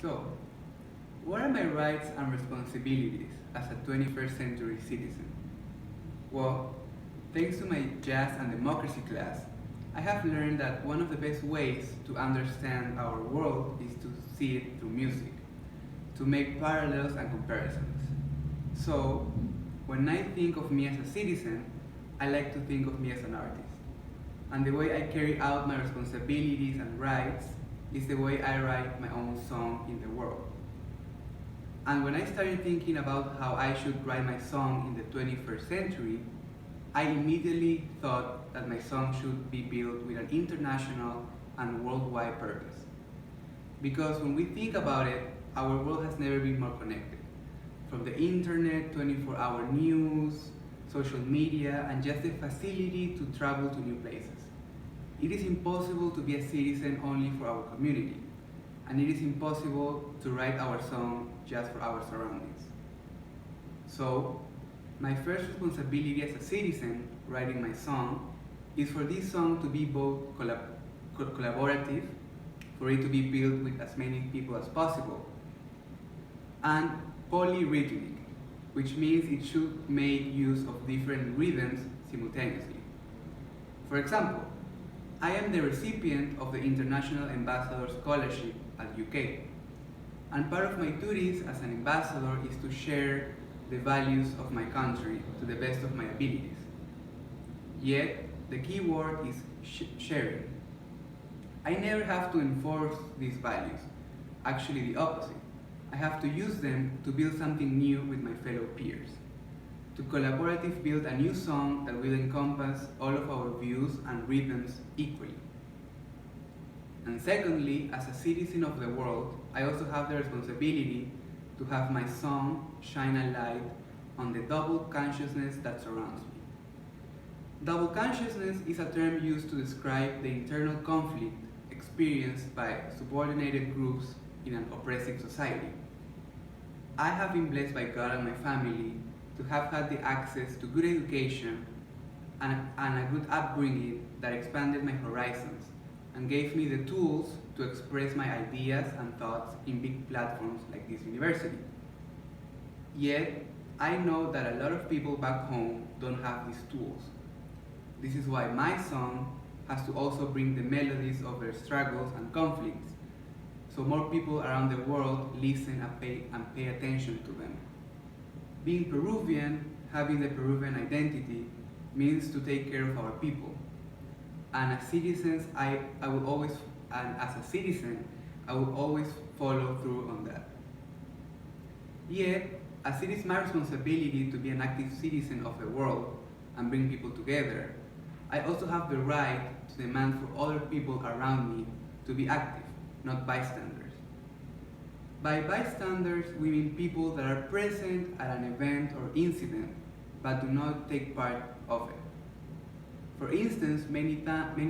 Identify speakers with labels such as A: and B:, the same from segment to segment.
A: So, what are my rights and responsibilities as a 21st century citizen? Well, thanks to my jazz and democracy class, I have learned that one of the best ways to understand our world is to see it through music, to make parallels and comparisons. So, when I think of me as a citizen, I like to think of me as an artist. And the way I carry out my responsibilities and rights is the way I write my own song in the world. And when I started thinking about how I should write my song in the 21st century, I immediately thought that my song should be built with an international and worldwide purpose. Because when we think about it, our world has never been more connected. From the internet, 24-hour news, social media, and just the facility to travel to new places. It is impossible to be a citizen only for our community, and it is impossible to write our song just for our surroundings. So, my first responsibility as a citizen writing my song is for this song to be both collaborative, for it to be built with as many people as possible, and polyrhythmic, which means it should make use of different rhythms simultaneously. For example, I am the recipient of the International Ambassador Scholarship at UK, and part of my duties as an ambassador is to share the values of my country to the best of my abilities. Yet, the key word is sharing. I never have to enforce these values, actually the opposite. I have to use them to build something new with my fellow peers. To collaboratively build a new song that will encompass all of our views and rhythms equally. And secondly, as a citizen of the world, I also have the responsibility to have my song shine a light on the double consciousness that surrounds me. Double consciousness is a term used to describe the internal conflict experienced by subordinated groups in an oppressive society. I have been blessed by God and my family to have had the access to good education and a good upbringing that expanded my horizons and gave me the tools to express my ideas and thoughts in big platforms like this university. Yet, I know that a lot of people back home don't have these tools. This is why my song has to also bring the melodies of their struggles and conflicts, so more people around the world listen and pay attention to them. Being Peruvian, having the Peruvian identity, means to take care of our people. And as citizens, I will always follow through on that. Yet, as it is my responsibility to be an active citizen of the world and bring people together, I also have the right to demand for other people around me to be active, not bystanders. By bystanders, we mean people that are present at an event or incident, but do not take part of it. For instance, many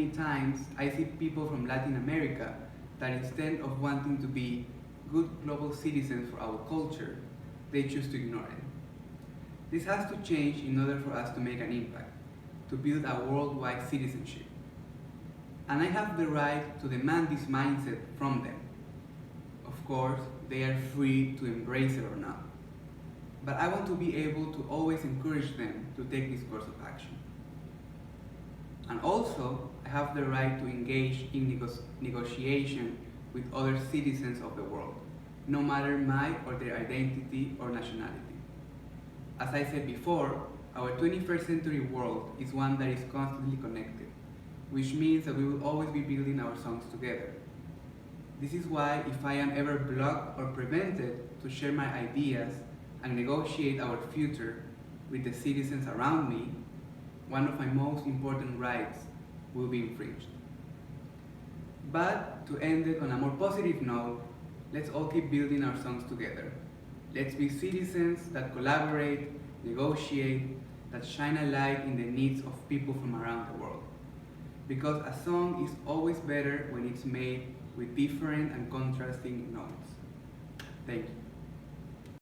A: times I see people from Latin America that instead of wanting to be good global citizens for our culture, they choose to ignore it. This has to change in order for us to make an impact, to build a worldwide citizenship. And I have the right to demand this mindset from them. Of course, they are free to embrace it or not. But I want to be able to always encourage them to take this course of action. And also, I have the right to engage in negotiation with other citizens of the world, no matter my or their identity or nationality. As I said before, our 21st century world is one that is constantly connected, which means that we will always be building our songs together. This is why if I am ever blocked or prevented to share my ideas and negotiate our future with the citizens around me, one of my most important rights will be infringed. But to end it on a more positive note, let's all keep building our songs together. Let's be citizens that collaborate, negotiate, that shine a light in the needs of people from around the world. Because a song is always better when it's made with different and contrasting notes. Thank you.